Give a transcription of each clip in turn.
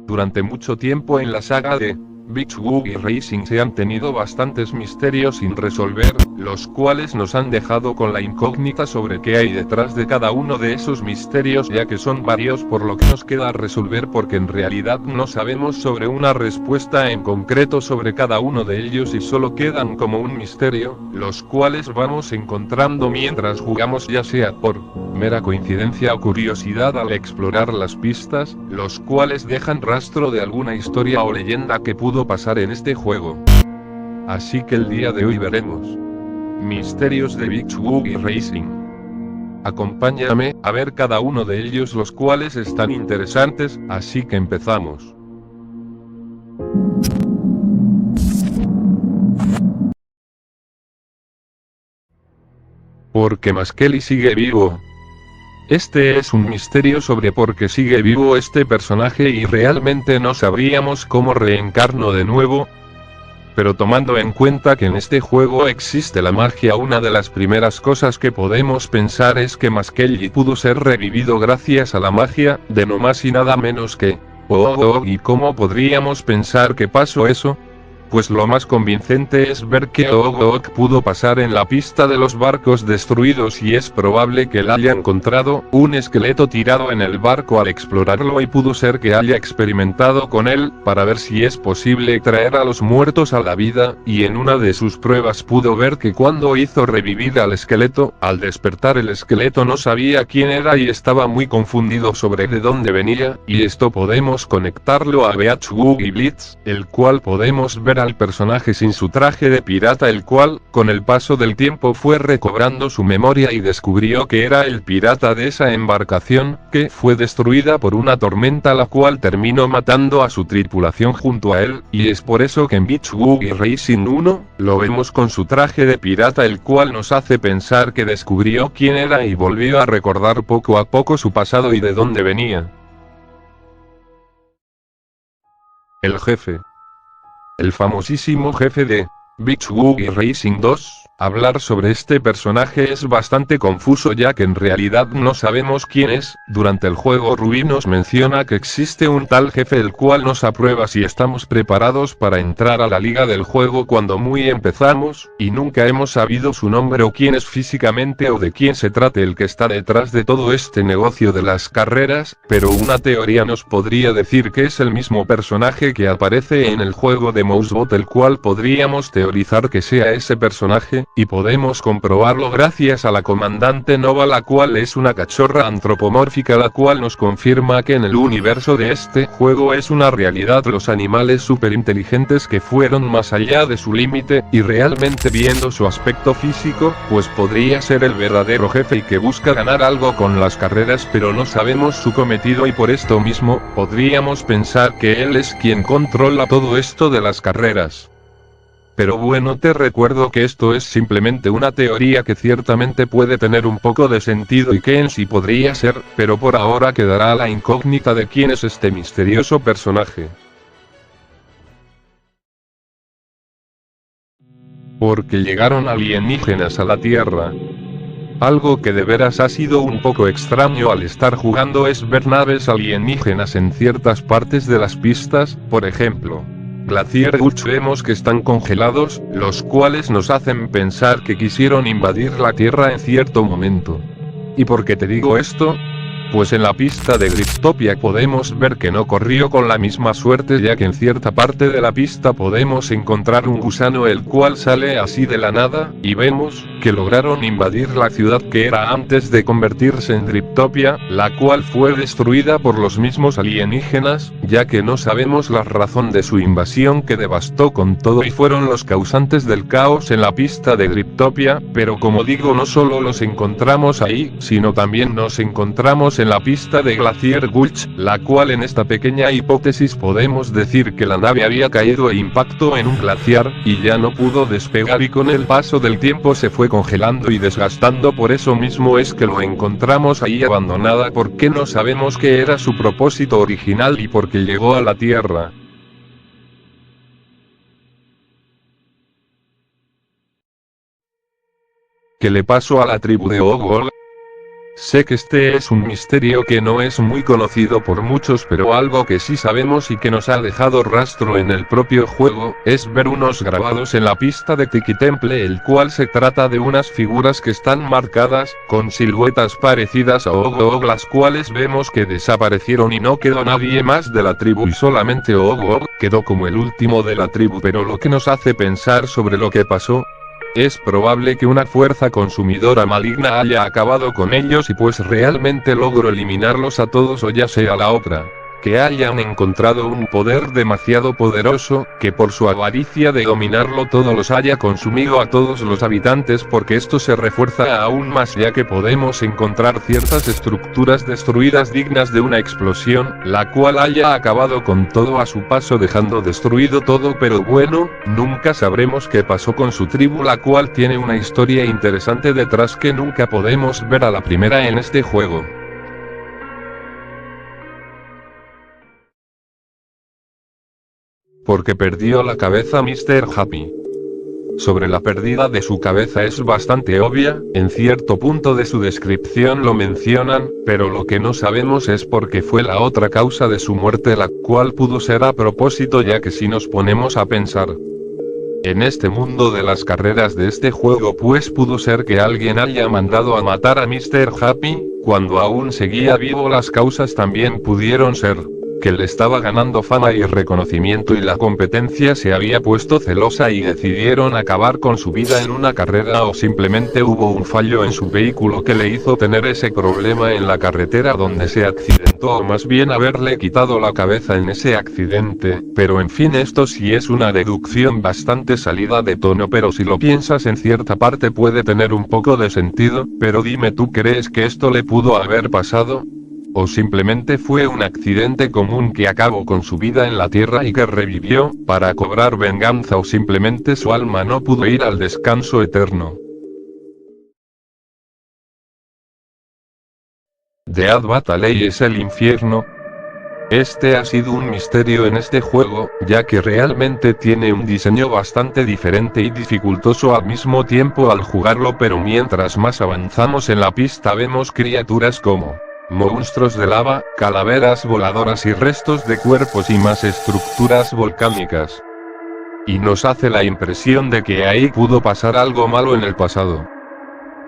Durante mucho tiempo en la saga de Beach Boogie Racing se han tenido bastantes misterios sin resolver, los cuales nos han dejado con la incógnita sobre qué hay detrás de cada uno de esos misterios, ya que son varios, por lo que nos queda resolver porque en realidad no sabemos sobre una respuesta en concreto sobre cada uno de ellos y solo quedan como un misterio, los cuales vamos encontrando mientras jugamos, ya sea por mera coincidencia o curiosidad al explorar las pistas, los cuales dejan rastro de alguna historia o leyenda que pudo pasar en este juego. Así que el día de hoy veremos misterios de Beach Boogie Racing. Acompáñame a ver cada uno de ellos, los cuales están interesantes, así que empezamos. ¿Por qué Maskelly sigue vivo? Este es un misterio sobre por qué sigue vivo este personaje y realmente no sabríamos cómo reencarnó de nuevo. Pero tomando en cuenta que en este juego existe la magia, una de las primeras cosas que podemos pensar es que Maskelly pudo ser revivido gracias a la magia, de no más y nada menos que ¿y cómo podríamos pensar que pasó eso? Pues lo más convincente es ver que Ogok pudo pasar en la pista de los barcos destruidos y es probable que él haya encontrado un esqueleto tirado en el barco al explorarlo y pudo ser que haya experimentado con él para ver si es posible traer a los muertos a la vida, y en una de sus pruebas pudo ver que cuando hizo revivir al esqueleto, al despertar el esqueleto no sabía quién era y estaba muy confundido sobre de dónde venía, y esto podemos conectarlo a Beach Boogie Blitz, el cual podemos ver al personaje sin su traje de pirata, el cual, con el paso del tiempo fue recobrando su memoria y descubrió que era el pirata de esa embarcación, que fue destruida por una tormenta la cual terminó matando a su tripulación junto a él, y es por eso que en Beach Boogie Racing 1, lo vemos con su traje de pirata, el cual nos hace pensar que descubrió quién era y volvió a recordar poco a poco su pasado y de dónde venía. El jefe. El famosísimo jefe de Beach Boogie Racing 2, hablar sobre este personaje es bastante confuso ya que en realidad no sabemos quién es. Durante el juego Ruby nos menciona que existe un tal jefe el cual nos aprueba si estamos preparados para entrar a la liga del juego cuando muy empezamos, y nunca hemos sabido su nombre o quién es físicamente o de quién se trate el que está detrás de todo este negocio de las carreras, pero una teoría nos podría decir que es el mismo personaje que aparece en el juego de Mousebot, el cual podríamos teorizar que sea ese personaje, y podemos comprobarlo gracias a la comandante Nova, la cual es una cachorra antropomórfica la cual nos confirma que en el universo de este juego es una realidad los animales superinteligentes que fueron más allá de su límite, y realmente viendo su aspecto físico, pues podría ser el verdadero jefe y que busca ganar algo con las carreras, pero no sabemos su cometido y por esto mismo, podríamos pensar que él es quien controla todo esto de las carreras. Pero bueno, te recuerdo que esto es simplemente una teoría que ciertamente puede tener un poco de sentido y que en sí podría ser, pero por ahora quedará la incógnita de quién es este misterioso personaje. Porque llegaron alienígenas a la Tierra. Algo que de veras ha sido un poco extraño al estar jugando es ver naves alienígenas en ciertas partes de las pistas, por ejemplo. Glacier Gulch vemos que están congelados, los cuales nos hacen pensar que quisieron invadir la Tierra en cierto momento. ¿Y por qué te digo esto? Pues en la pista de Griptopia podemos ver que no corrió con la misma suerte, ya que en cierta parte de la pista podemos encontrar un gusano el cual sale así de la nada, y vemos que lograron invadir la ciudad que era antes de convertirse en Griptopia, la cual fue destruida por los mismos alienígenas, ya que no sabemos la razón de su invasión que devastó con todo y fueron los causantes del caos en la pista de Griptopia, pero como digo no solo los encontramos ahí, sino también nos encontramos en la pista de Glacier Gulch, la cual en esta pequeña hipótesis podemos decir que la nave había caído e impactó en un glaciar, y ya no pudo despegar y con el paso del tiempo se fue congelando y desgastando, por eso mismo es que lo encontramos ahí abandonada porque no sabemos qué era su propósito original y por qué llegó a la Tierra. ¿Qué le pasó a la tribu de Ogol? Sé que este es un misterio que no es muy conocido por muchos, pero algo que sí sabemos y que nos ha dejado rastro en el propio juego, es ver unos grabados en la pista de Tiki Temple, el cual se trata de unas figuras que están marcadas, con siluetas parecidas a Og, las cuales vemos que desaparecieron y no quedó nadie más de la tribu y solamente Og quedó como el último de la tribu, pero lo que nos hace pensar sobre lo que pasó, es probable que una fuerza consumidora maligna haya acabado con ellos y pues realmente logró eliminarlos a todos, o ya sea la otra, que hayan encontrado un poder demasiado poderoso, que por su avaricia de dominarlo todo los haya consumido a todos los habitantes, porque esto se refuerza aún más ya que podemos encontrar ciertas estructuras destruidas dignas de una explosión, la cual haya acabado con todo a su paso dejando destruido todo, pero bueno, nunca sabremos qué pasó con su tribu, la cual tiene una historia interesante detrás que nunca podemos ver a la primera en este juego. Porque perdió la cabeza Mr. Happy. Sobre la pérdida de su cabeza es bastante obvia, en cierto punto de su descripción lo mencionan, pero lo que no sabemos es por qué fue la otra causa de su muerte, la cual pudo ser a propósito, ya que si nos ponemos a pensar en este mundo de las carreras de este juego, pues pudo ser que alguien haya mandado a matar a Mr. Happy, cuando aún seguía vivo. Las causas también pudieron ser que le estaba ganando fama y reconocimiento y la competencia se había puesto celosa y decidieron acabar con su vida en una carrera, o simplemente hubo un fallo en su vehículo que le hizo tener ese problema en la carretera donde se accidentó, o más bien haberle quitado la cabeza en ese accidente, pero en fin, esto sí es una deducción bastante salida de tono, pero si lo piensas en cierta parte puede tener un poco de sentido, pero dime, ¿tú crees que esto le pudo haber pasado? ¿O simplemente fue un accidente común que acabó con su vida en la tierra y que revivió, para cobrar venganza, o simplemente su alma no pudo ir al descanso eterno? Death Valley es el infierno. Este ha sido un misterio en este juego, ya que realmente tiene un diseño bastante diferente y dificultoso al mismo tiempo al jugarlo, pero mientras más avanzamos en la pista vemos criaturas como monstruos de lava, calaveras voladoras y restos de cuerpos y más estructuras volcánicas. Y nos hace la impresión de que ahí pudo pasar algo malo en el pasado.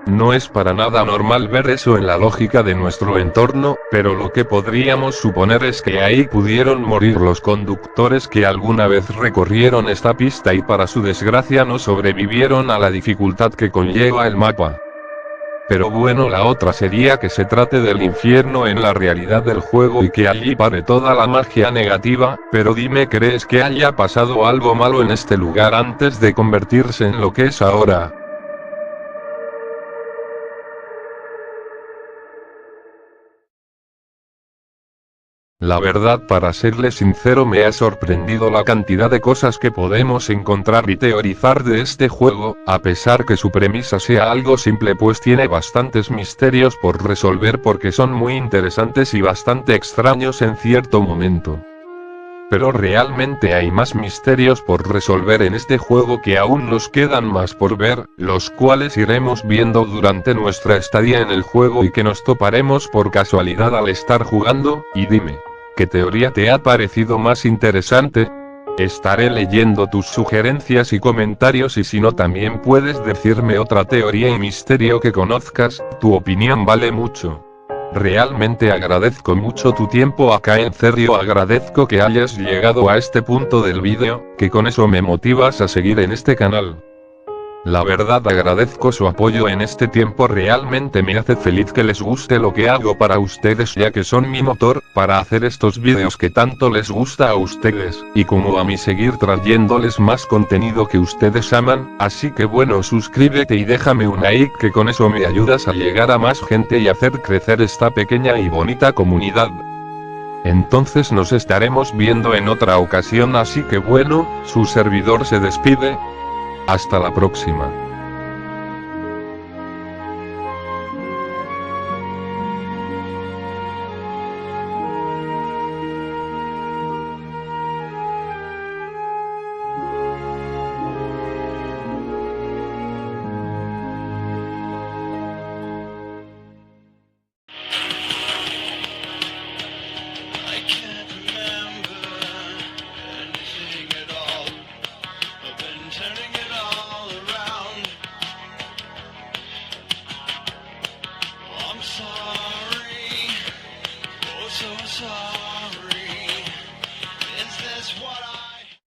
No es para nada normal ver eso en la lógica de nuestro entorno, pero lo que podríamos suponer es que ahí pudieron morir los conductores que alguna vez recorrieron esta pista y para su desgracia no sobrevivieron a la dificultad que conlleva el mapa. Pero bueno, la otra sería que se trate del infierno en la realidad del juego y que allí pare toda la magia negativa, pero dime, ¿crees que haya pasado algo malo en este lugar antes de convertirse en lo que es ahora? La verdad, para serle sincero, me ha sorprendido la cantidad de cosas que podemos encontrar y teorizar de este juego, a pesar que su premisa sea algo simple, pues tiene bastantes misterios por resolver porque son muy interesantes y bastante extraños en cierto momento. Pero realmente hay más misterios por resolver en este juego que aún nos quedan más por ver, los cuales iremos viendo durante nuestra estadía en el juego y que nos toparemos por casualidad al estar jugando. Y dime, ¿qué teoría te ha parecido más interesante? Estaré leyendo tus sugerencias y comentarios, y si no también puedes decirme otra teoría y misterio que conozcas, tu opinión vale mucho. Realmente agradezco mucho tu tiempo acá, en serio agradezco que hayas llegado a este punto del vídeo, que con eso me motivas a seguir en este canal. La verdad agradezco su apoyo en este tiempo, realmente me hace feliz que les guste lo que hago para ustedes, ya que son mi motor, para hacer estos vídeos que tanto les gusta a ustedes, y como a mí seguir trayéndoles más contenido que ustedes aman, así que bueno, suscríbete y déjame un like, que con eso me ayudas a llegar a más gente y hacer crecer esta pequeña y bonita comunidad. Entonces nos estaremos viendo en otra ocasión, así que bueno, su servidor se despide. Hasta la próxima. so sorry. Is this what I